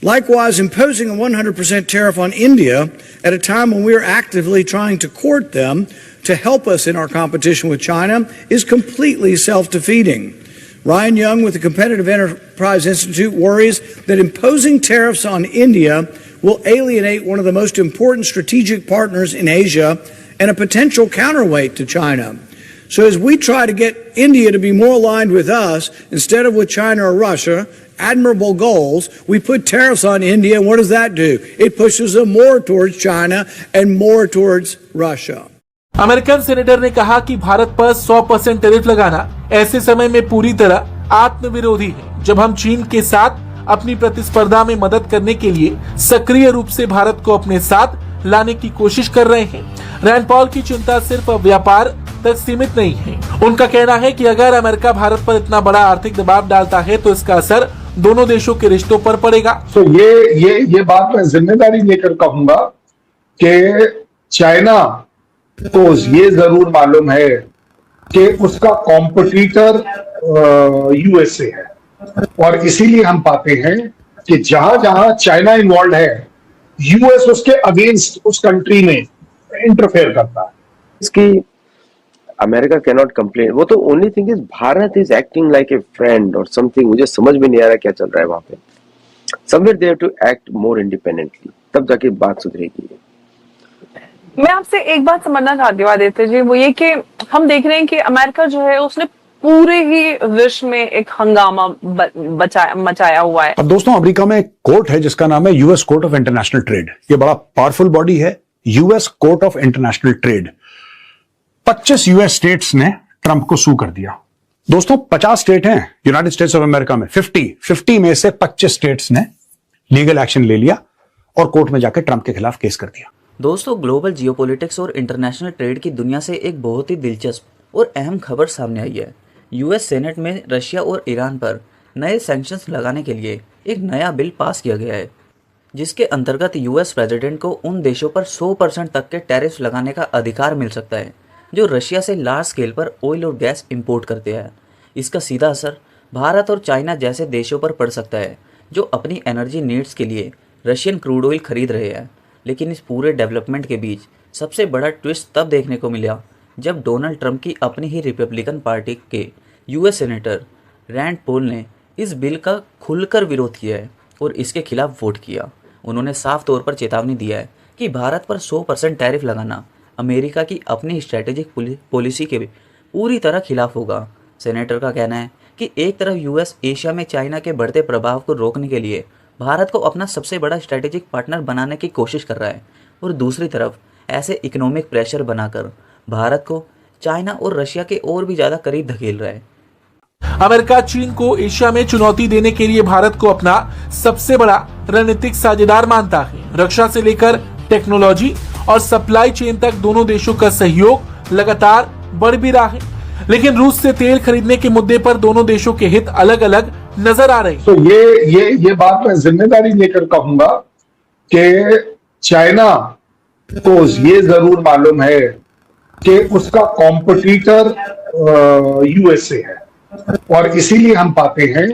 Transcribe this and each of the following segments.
Likewise, imposing a 100% tariff on India at a time when we are actively trying to court them to help us in our competition with China is completely self-defeating. Ryan Young with the Competitive Enterprise Institute worries that imposing tariffs on India will alienate one of the most important strategic partners in Asia and a potential counterweight to China. So as we try to get India to be more aligned with us instead of with China or Russia, admirable goals, we put tariffs on India, and what does that do? It pushes them more towards China and more towards Russia. American senator ने कहा कि भारत पर 100% tariff लगाना ऐसे समय में पूरी तरह आत्मविरोधी है, जब हम चीन के साथ अपनी प्रतिस्पर्धा में मदद करने के लिए सक्रिय रूप से भारत को अपने साथ लाने की कोशिश कर रहे हैं। रैंड पॉल की चिंता सिर्फ व्यापार तक सीमित नहीं है। उनका कहना है कि अगर अमेरिका भारत पर इतना बड़ा आर्थिक दबाव डालता है तो इसका असर दोनों देशों के रिश्तों पर पड़ेगा। तो ये बात मैं जिम्मेदारी लेकर कहूंगा कि चाइना को ये जरूर मालूम है कि उसका कॉम्पिटिटर यूएसए है, और इसीलिए हम पाते हैं कि जहां जहां चाइना इन्वॉल्व है, यूएस उसके अगेंस्ट उस कंट्री में इंटरफेयर करता है। इसकी अमेरिका कैन नॉट कंप्लेन। वो तो only thing is Bharat is acting like a friend और समथिंग। मुझे समझ में नहीं आ रहा क्या चल रहा है वहां पे। Somewhere they have to act more independently, तब जाके बात सुधरेगी। मैं आपसे एक बात समझना चाहती हूँ आदित्य जी, वो ये कि हम देख रहे हैं कि अमेरिका जो है उसने पूरे ही विश्व में एक हंगामा मचाया हुआ है। अब दोस्तों, अमेरिका में एक कोर्ट है जिसका नाम है US court of international trade. ये बड़ा पावरफुल बॉडी है, US court of international trade. 25 US states ने ट्रंप को सू कर दिया। दोस्तों, 50 स्टेट हैं यूनाइटेड स्टेट्स ऑफ अमेरिका में, 50 में से 25 स्टेट्स ने लीगल एक्शन ले लिया और कोर्ट में जाकर ट्रंप के खिलाफ केस कर दिया। दोस्तों, ग्लोबल जियोपॉलिटिक्स और इंटरनेशनल ट्रेड की दुनिया से एक बहुत ही दिलचस्प और अहम खबर सामने आई है। यूएस सेनेट में रशिया और ईरान पर नए सैंक्शंस लगाने के लिए एक नया बिल पास किया गया है, जिसके अंतर्गत यूएस प्रेसिडेंट को उन देशों पर 100% तक के टैरिफ लगाने का अधिकार मिल सकता है जो रशिया से लार्ज स्केल पर ऑयल और गैस इंपोर्ट करते हैं। इसका सीधा असर भारत और चाइना जैसे देशों पर पड़ सकता है जो अपनी एनर्जी नीड्स के लिए रशियन क्रूड ऑयल खरीद रहे हैं। लेकिन इस पूरे डेवलपमेंट के बीच सबसे बड़ा ट्विस्ट तब देखने को मिला जब डोनाल्ड ट्रंप की अपनी ही रिपब्लिकन पार्टी के यूएस सेनेटर रैंड पॉल ने इस बिल का खुलकर विरोध किया है और इसके खिलाफ वोट किया। उन्होंने साफ तौर पर चेतावनी दिया है कि भारत पर 100% टैरिफ लगाना अमेरिका की अपनी स्ट्रैटेजिक पॉलिसी के पूरी तरह खिलाफ होगा। सेनेटर का कहना है कि एक तरफ यूएस एशिया में चाइना के बढ़ते प्रभाव को रोकने के लिए भारत को अपना सबसे बड़ा स्ट्रैटेजिक पार्टनर बनाने की कोशिश कर रहा है और दूसरी तरफ ऐसे इकोनॉमिक प्रेशर बनाकर भारत को चाइना और रशिया के और भी ज़्यादा करीब धकेल रहा है। अमेरिका चीन को एशिया में चुनौती देने के लिए भारत को अपना सबसे बड़ा रणनीतिक साझेदार मानता है। रक्षा से लेकर टेक्नोलॉजी और सप्लाई चेन तक दोनों देशों का सहयोग लगातार बढ़ भी रहा है, लेकिन रूस से तेल खरीदने के मुद्दे पर दोनों देशों के हित अलग अलग नजर आ रहे हैं। तो ये बात मैं जिम्मेदारी लेकर कहूंगा कि चाइना को ये जरूर मालूम है कि उसका कॉम्पिटिटर यूएसए है, और इसीलिए हम पाते हैं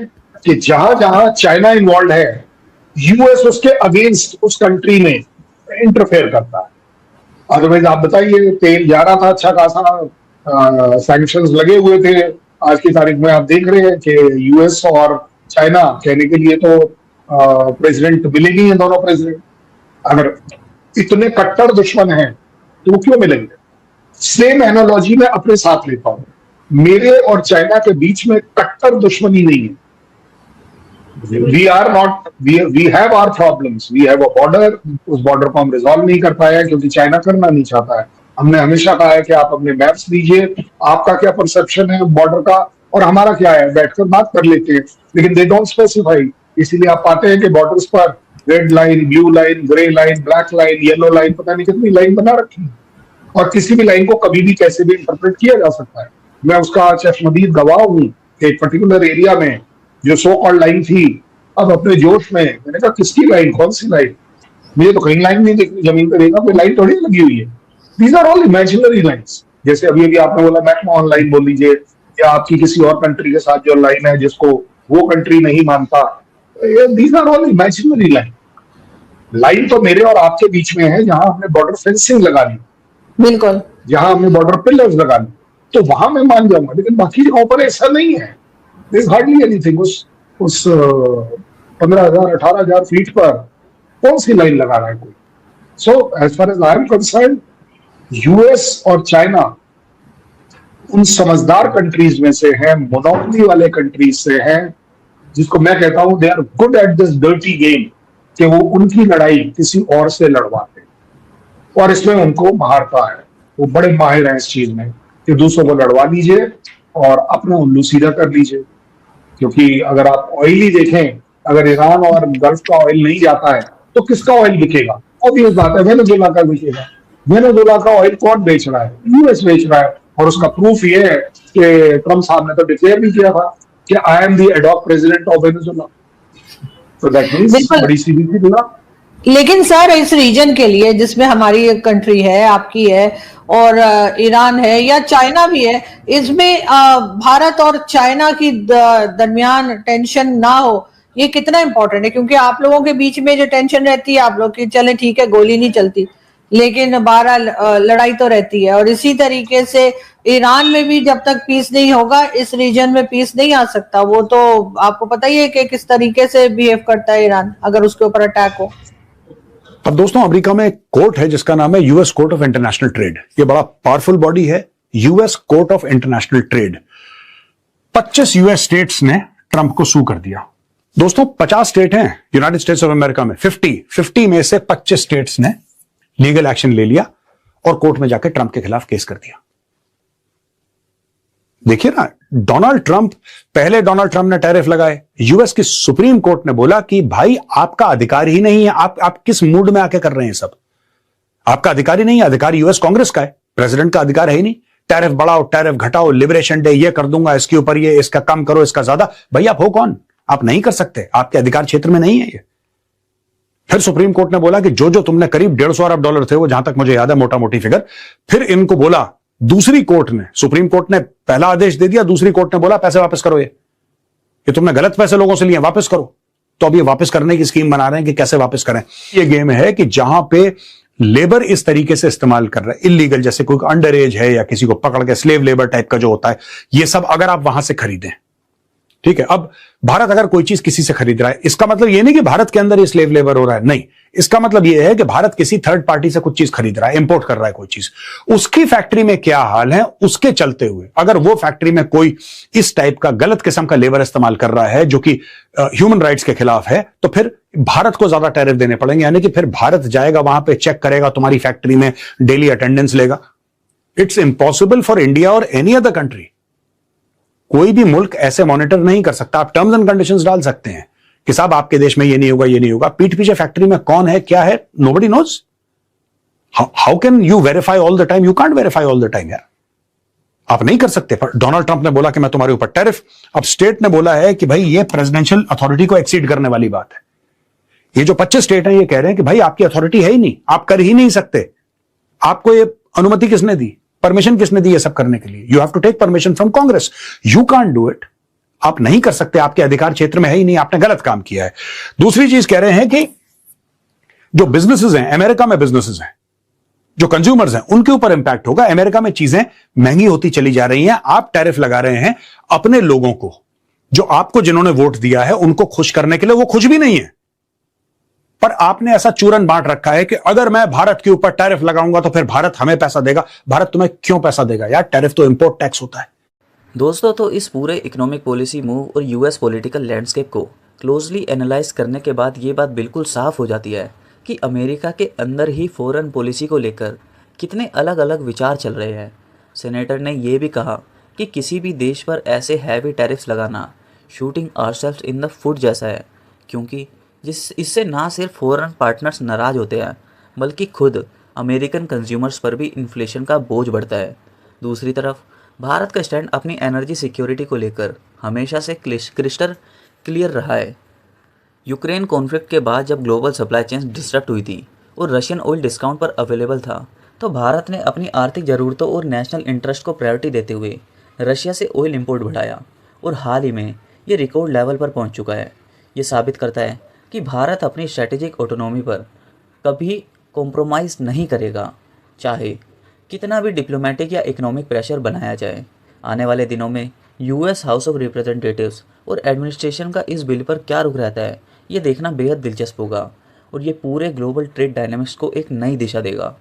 कि जहां जहां चाइना इन्वॉल्व है, यूएस उसके अगेंस्ट उस कंट्री में इंटरफेयर करता है। अदरवाइज आप बताइए, तेल जा रहा था, अच्छा खासा सैंक्शंस लगे हुए थे। आज की तारीख में आप देख रहे हैं कि यूएस और चाइना कहने के लिए तो प्रेसिडेंट मिले नहीं है, दोनों प्रेसिडेंट। अगर इतने कट्टर दुश्मन हैं तो वो क्यों मिलेंगे? सेम एनालॉजी में अपने साथ लेता हूं, मेरे और चाइना के बीच में कट्टर दुश्मनी नहीं है। we have our problems, we have a border, उस बॉर्डर को हम रिजॉल्व नहीं कर पाए क्योंकि चाइना करना नहीं चाहता है। हमने हमेशा कहा है कि आप अपने मैप्स दीजिए, आपका क्या परसेप्शन है बॉर्डर का और हमारा क्या है, बैठकर बात कर लेते हैं, लेकिन दे डोंट स्पेसिफाई। इसीलिए आप पाते हैं कि बॉर्डर्स पर red line, blue line, grey line, black line, yellow line, पता नहीं कितनी लाइन बना रखी है, और किसी भी लाइन को कभी भी कैसे भी इंटरप्रेट किया जा सकता है। मैं उसका चश्मदीद गवाह हूं कि एक पर्टिकुलर एरिया में जो सो कॉल्ड लाइन थी, अब अपने जोश में मैंने कहा किसकी लाइन, कौन सी लाइन, मुझे तो कहीं लाइन नहीं देखनी, जमीन पर देखा कोई लाइन थोड़ी लगी हुई है। These are all imaginary lines. जैसे अभी आपने बोला मैकमोहन लाइन बोल लीजिए, या आपकी किसी और कंट्री के साथ जो लाइन है जिसको वो कंट्री नहीं मानता, these are all imaginary line. Line तो मेरे और आपके बीच में है, जहां हमने बॉर्डर फेंसिंग लगा ली, बिल्कुल। जहां हमने बॉर्डर पिलर्स लगा ली, तो वहां मैं मान जाऊंगा, लेकिन बाकी जगहों पर ऐसा नहीं है। This hardly anything. उस 15,000 18,000 फीट पर कौन सी लाइन लगा रहा है कोई? So as far as I am concerned, US और चाइना उन समझदार कंट्रीज में से है, मोनोपोली वाले कंट्रीज से है, जिसको मैं कहता हूं they are good at this dirty game, कि वो उनकी लड़ाई किसी और से लड़वाते हैं और इसमें उनको महारता है। वो बड़े माहिर हैं इस चीज में कि दूसरों को लड़वा लीजिए और अपना उल्लू सीधा कर लीजिए। क्योंकि अगर आप ऑयल ही देखें, अगर ईरान और गल्फ का ऑयल नहीं जाता है तो किसका ऑयल बिकेगा? ऑब्वियस बात है, वेनेजुएला का बिकेगा। वेनेजुएला का ऑयल कौन बेच रहा है? यूएस बेच रहा है। और उसका प्रूफ ये है कि ट्रम्प साहब ने तो डिक्लेयर भी किया था कि I am the ad hoc president of Venezuela. तो दैट मींस बिल्कुल। बड़ी सीधी सी बात। लेकिन सर इस रीजन के लिए जिसमें हमारी कंट्री है, आपकी है, और ईरान है या चाइना भी है, इसमें भारत और चाइना की दरमियान टेंशन ना हो, ये कितना इंपॉर्टेंट है? क्योंकि आप लोगों के बीच में जो टेंशन रहती है, आप लोग की चले ठीक है गोली नहीं चलती, लेकिन बहरहाल लड़ाई तो रहती है। और इसी तरीके से ईरान में भी जब तक पीस नहीं होगा, इस रीजन में पीस नहीं आ सकता। वो तो आपको पता ही है कि किस तरीके से बिहेव करता है ईरान अगर उसके ऊपर अटैक हो। अब दोस्तों, अमेरिका में एक कोर्ट है जिसका नाम है US court of international trade. ये बड़ा पावरफुल बॉडी है, US court of international trade. 25 US states ने ट्रंप को सू कर दिया। दोस्तों, 50 स्टेट हैं यूनाइटेड स्टेट्स ऑफ अमेरिका में, 50 में से 25 स्टेट्स ने लीगल एक्शन ले लिया और कोर्ट में जाकर ट्रंप के खिलाफ केस कर दिया। देखिए ना, डोनाल्ड ट्रंप ने टैरिफ लगाए, यूएस की सुप्रीम कोर्ट ने बोला कि भाई आपका अधिकार ही नहीं है, आप किस मूड में आके कर रहे हैं सब? आपका अधिकार ही नहीं है, अधिकार यूएस कांग्रेस का है, प्रेसिडेंट का अधिकार है ही नहीं। टैरिफ बढ़ाओ, टैरिफ घटाओ, लिबरेशन डे ये कर दूंगा, इसके ऊपर ये, इसका कम करो, इसका ज्यादा। भाई आप हो कौन? आप नहीं कर सकते, आपके अधिकार क्षेत्र में नहीं है ये। फिर सुप्रीम कोर्ट ने बोला कि जो जो तुमने करीब $150 अरब थे, वो जहां तक मुझे याद है मोटा मोटी फिगर, फिर इनको बोला, दूसरी कोर्ट ने, सुप्रीम कोर्ट ने पहला आदेश दे दिया, दूसरी कोर्ट ने बोला पैसे वापस करो, ये तुमने गलत पैसे लोगों से लिए, वापस करो। तो अब ये वापस करने की स्कीम बना रहे हैं कि कैसे वापस करें। ये गेम है कि जहां पे लेबर इस तरीके से इस्तेमाल कर रहा है, इलीगल, जैसे कोई अंडर एज है या किसी को पकड़ के स्लेव लेबर टाइप का जो होता है, ये सब अगर आप वहां से खरीदें, ठीक है। अब भारत अगर कोई चीज किसी से खरीद रहा है, इसका मतलब ये नहीं कि भारत के अंदर ये स्लेव लेबर हो रहा है, नहीं। इसका मतलब ये है कि भारत किसी थर्ड पार्टी से कुछ चीज खरीद रहा है, इंपोर्ट कर रहा है कोई चीज, उसकी फैक्ट्री में क्या हाल है, उसके चलते हुए अगर वो फैक्ट्री में कोई इस टाइप का गलत किस्म का लेबर इस्तेमाल कर रहा है जो कि ह्यूमन राइट्स के खिलाफ है, तो फिर भारत को ज्यादा टैरिफ देने पड़ेंगे। यानी कि फिर भारत जाएगा वहां पे, चेक करेगा तुम्हारी फैक्ट्री में, डेली अटेंडेंस लेगा। इट्स इम्पॉसिबल फॉर इंडिया और एनी अदर कंट्री। कोई भी मुल्क ऐसे मॉनिटर नहीं कर सकता। आप टर्म्स एंड कंडीशंस डाल सकते हैं कि साहब आपके देश में ये नहीं होगा, ये नहीं होगा। पीठ पीछे फैक्ट्री में कौन है, क्या है, nobody knows. How can you verify all the time? You can't verify all the time यार, आप नहीं कर सकते। पर डोनाल्ड ट्रंप ने बोला कि मैं तुम्हारे ऊपर टैरिफ, अब स्टेट ने बोला है कि भाई ये प्रेसिडेंशियल अथॉरिटी को एक्सीड करने वाली बात है। ये जो 25 स्टेट हैं ये कह रहे हैं कि भाई आपकी अथॉरिटी है ही नहीं, आप कर ही नहीं सकते। आपको ये अनुमति किसने दी, परमिशन किसने दी ये सब करने के लिए? You have to take permission from Congress. You can't do it, आप नहीं कर सकते, आपके अधिकार क्षेत्र में है ही नहीं, आपने गलत काम किया है। दूसरी चीज कह रहे हैं कि जो बिजनेसेस हैं अमेरिका में, बिजनेसेस हैं, जो कंज्यूमर्स हैं, उनके ऊपर इंपैक्ट होगा। अमेरिका में चीजें महंगी होती चली जा रही हैं, आप टैरिफ लगा रहे हैं अपने लोगों को, जो आपको जिन्होंने वोट दिया है उनको खुश करने के लिए। वो खुश भी नहीं है, पर आपने ऐसा चूरन बांट रखा है कि अगर मैं भारत के ऊपर टैरिफ लगाऊंगा तो फिर भारत हमें पैसा देगा। भारत तुम्हें क्यों पैसा देगा यार? टैरिफ तो इंपोर्ट टैक्स होता है। दोस्तों, तो इस पूरे इकोनॉमिक पॉलिसी मूव और यूएस पॉलिटिकल लैंडस्केप को क्लोजली एनालाइज करने के बाद ये बात बिल्कुल साफ हो जाती है कि अमेरिका के अंदर ही फॉरेन पॉलिसी को लेकर कितने अलग अलग विचार चल रहे हैं। सेनेटर ने यह भी कहा कि किसी भी देश पर ऐसे हैवी टैरिफ्स लगाना shooting ourselves in the foot जैसा है, क्योंकि इससे ना सिर्फ फॉरेन पार्टनर्स नाराज होते हैं बल्कि खुद अमेरिकन कंज्यूमर्स पर भी इन्फ्लेशन का बोझ बढ़ता है। दूसरी तरफ भारत का स्टैंड अपनी एनर्जी सिक्योरिटी को लेकर हमेशा से क्रिस्टल क्लियर रहा है। यूक्रेन कॉन्फ्लिक्ट के बाद जब ग्लोबल सप्लाई चेन डिस्टर्ब हुई थी और रशियन ऑयल डिस्काउंट पर अवेलेबल था, तो भारत ने अपनी आर्थिक ज़रूरतों और नेशनल इंटरेस्ट को प्रायोरिटी देते हुए रशिया से ऑयल इंपोर्ट बढ़ाया और हाल ही में ये रिकॉर्ड लेवल पर पहुंच चुका है। ये साबित करता है कि भारत अपनी स्ट्रेटेजिक ऑटोनॉमी पर कभी कॉम्प्रोमाइज़ नहीं करेगा, चाहे कितना भी डिप्लोमेटिक या इकोनॉमिक प्रेशर बनाया जाए। आने वाले दिनों में यूएस हाउस ऑफ रिप्रेजेंटेटिव्स और एडमिनिस्ट्रेशन का इस बिल पर क्या रुख रहता है, ये देखना बेहद दिलचस्प होगा और ये पूरे ग्लोबल ट्रेड डायनामिक्स को एक नई दिशा देगा।